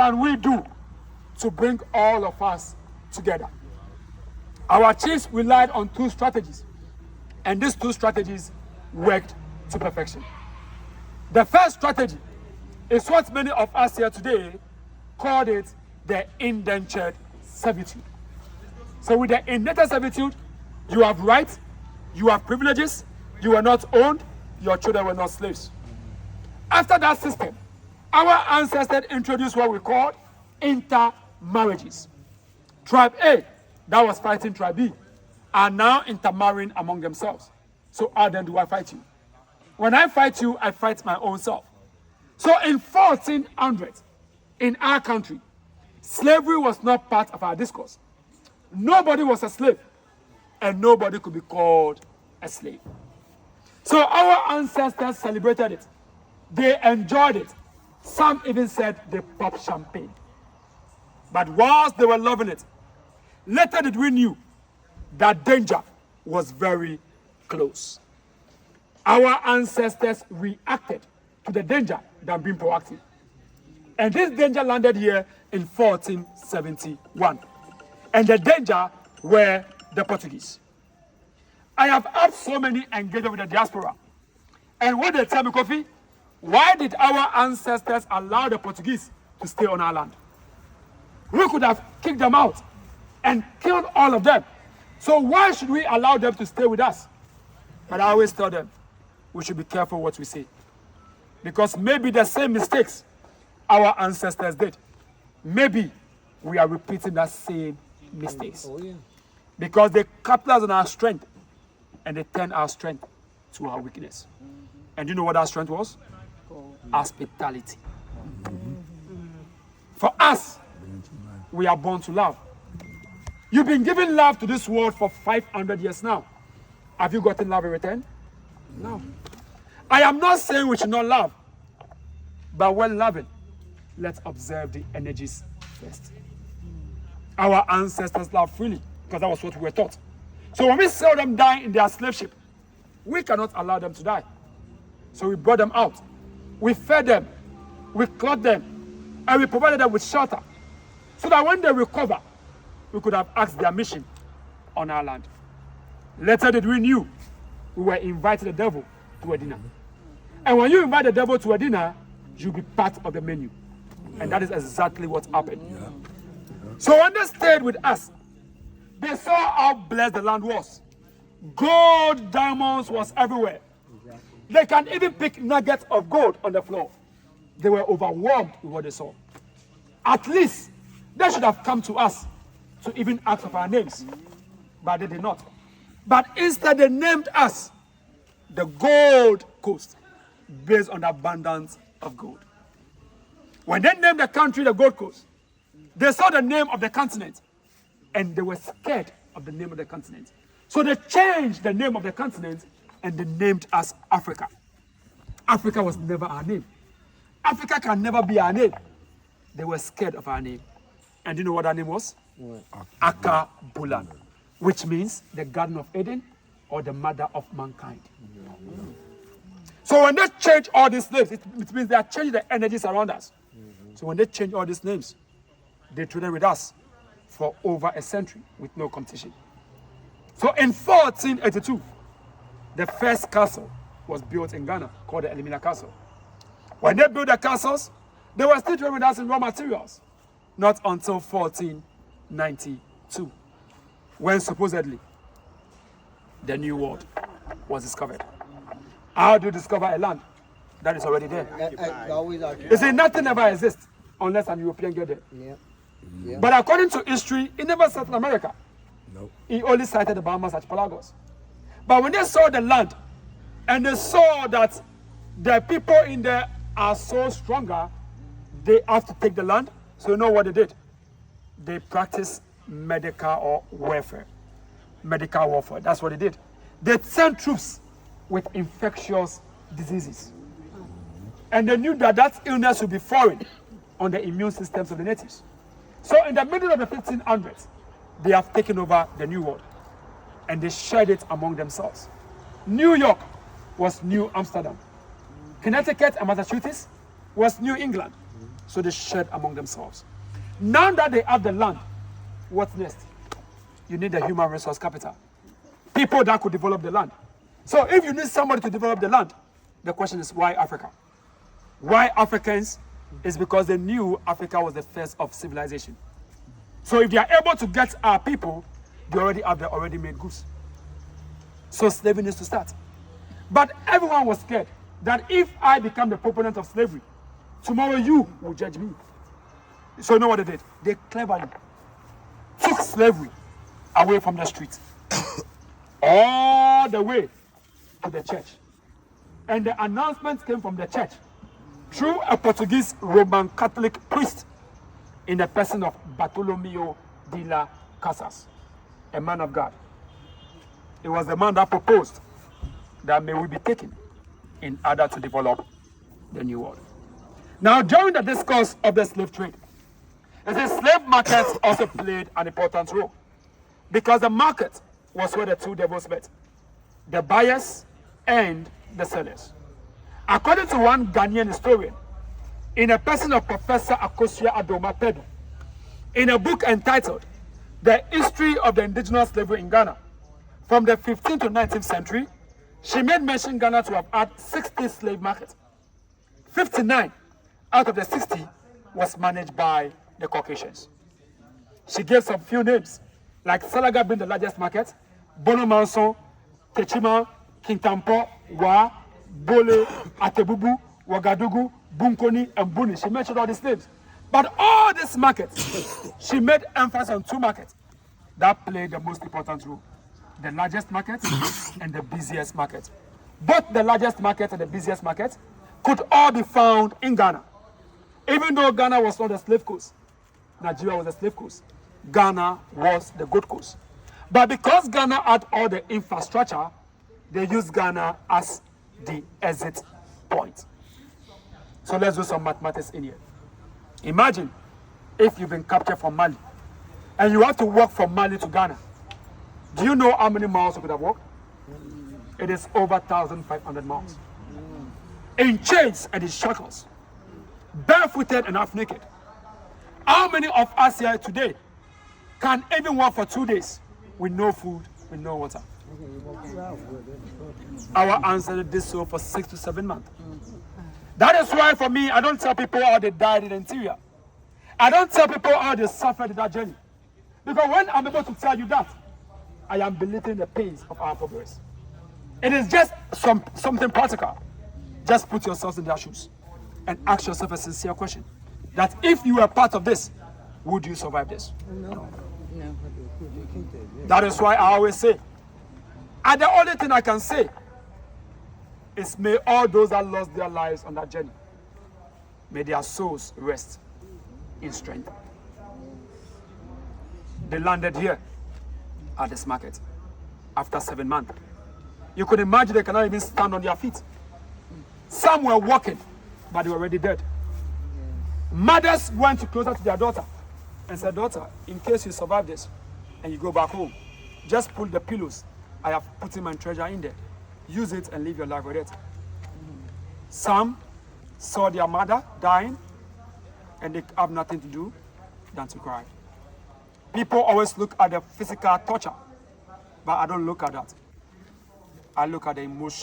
can we do to bring all of us together? Our chiefs relied on two strategies, and these two strategies worked to perfection. The first strategy is what many of us here today called it the indentured servitude. So with the indentured servitude, you have rights, you have privileges, you are not owned, your children were not slaves. After that system, our ancestors introduced what we called intermarriages. Tribe A, that was fighting tribe B, are now intermarrying among themselves. So how then do I fight you? When I fight you, I fight my own self. So in 1400, in our country, slavery was not part of our discourse. Nobody was a slave, and nobody could be called a slave. So our ancestors celebrated it. They enjoyed it. Some even said they popped champagne. But whilst they were loving it, little did we knew that danger was very close. Our ancestors reacted to the danger than being proactive. And this danger landed here in 1471. And the danger were the Portuguese. I have had so many engagement with the diaspora. And when they tell me, Kofi, why did our ancestors allow the Portuguese to stay on our land? We could have kicked them out and killed all of them. So why should we allow them to stay with us? But I always tell them, we should be careful what we say. Because maybe the same mistakes our ancestors did, maybe we are repeating that same mistakes. Because they capitalize on our strength and they turn our strength to our weakness. And you know what our strength was? Hospitality. For us, we are born to love. You've been giving love to this world for 500 years now. Have you gotten love in return? No. I am not saying we should not love, but when loving, let's observe the energies first. Our ancestors loved freely because that was what we were taught. So when we saw them die in their slave ship, we cannot allow them to die. So we brought them out. We fed them, we clothed them, and we provided them with shelter. So that when they recover, we could have asked their mission on our land. Later did we knew we were inviting the devil to a dinner. And when you invite the devil to a dinner, you'll be part of the menu. And that is exactly what happened. So when they stayed with us, they saw how blessed the land was. Gold, diamonds was everywhere. They can even pick nuggets of gold on the floor. They were overwhelmed with what they saw. At least they should have come to us to even ask of our names. But they did not. But instead they named us the Gold Coast based on the abundance of gold. When they named the country the Gold Coast, they saw the name of the continent and they were scared of the name of the continent. So they changed the name of the continent and they named us Africa. Africa was never our name. Africa can never be our name. They were scared of our name. And do you know what our name was? Akabulan, which means the Garden of Eden or the mother of mankind. So when they change all these names, it means they are changing the energies around us. So when they change all these names, they traded with us for over a century with no competition. So in 1482, the first castle was built in Ghana called the Elimina Castle. When they built the castles, they were still trading with us in raw materials. Not until 1492, when supposedly the New World was discovered. How do you discover a land that is already there? You see, nothing ever exists unless an European gets there. But according to history, he never settled America. He only sighted the Bahamas archipelagos. But when they saw the land and they saw that the people in there are so stronger, they have to take the land. So you know what they did? They practiced medical warfare. Medical warfare, that's what they did. They sent troops with infectious diseases. And they knew that that illness would be foreign on the immune systems of the natives. So in the middle of the 1500s, they have taken over the New World and they shared it among themselves. New York was New Amsterdam. Connecticut and Massachusetts was New England. So they shared among themselves. Now that they have the land, what's next? You need the human resource capital. People that could develop the land. So if you need somebody to develop the land, the question is, why Africa? Why Africans? Is because they knew Africa was the first of civilization. So if they are able to get our people, they already have the already made goods. So slavery needs to start. But everyone was scared that if I become the proponent of slavery, tomorrow you will judge me. So you know what they did? They cleverly took slavery away from the streets, all the way to the church. And the announcement came from the church through a Portuguese Roman Catholic priest in the person of Bartolomeu de las Casas, a man of God. It was the man that proposed that may we be taken in order to develop the new world. Now, during the discourse of the slave trade, the slave market also played an important role because the market was where the two devils met, the buyers and the sellers. According to one Ghanaian historian, in a person of Professor Akosua Adoma Pedu, in a book entitled The History of the Indigenous Slavery in Ghana, from the 15th to 19th century, she made mention Ghana to have had 60 slave markets. 59 out of the 60 was managed by the Caucasians. She gave some few names, like Salaga being the largest market, Bono Manson, Techima, Kintampo, Wa, Bole, Atebubu, Ouagadougou, Bunkoni, and Buni. She mentioned all these names. But all these markets, she made emphasis on two markets that played the most important role. The largest market and the busiest market. Both the largest market and the busiest market could all be found in Ghana. Even though Ghana was not a slave coast, Nigeria was a slave coast. Ghana was the Gold Coast. But because Ghana had all the infrastructure, they used Ghana as the exit point. So let's do some mathematics in here. Imagine if you've been captured from Mali and you have to walk from Mali to Ghana. Do you know how many miles you could have walked? It is over 1,500 miles. In chains and in shackles, barefooted and half naked. How many of us here today can even walk for 2 days with no food, with no water? Our ancestors did so for 6 to 7 months. That is why for me, I don't tell people how they died in the interior. I don't tell people how they suffered in that journey. Because when I'm able to tell you that, I am belittling the pains of our progress. It is just something practical. Just put yourselves in their shoes and ask yourself a sincere question. That if you were part of this, would you survive this? No. That is why I always say, and the only thing I can say is may all those that lost their lives on that journey, may their souls rest in strength. They landed here at this market after 7 months. You could imagine they cannot even stand on their feet. Some were walking, but they were already dead. Mothers went closer to their daughter and said, "Daughter, in case you survive this and you go back home, just pull the pillows. I have put in my treasure in there. Use it and live your life with it." Some saw their mother dying and they have nothing to do than to cry. People always look at the physical torture, but I don't look at that. I look at the emotion.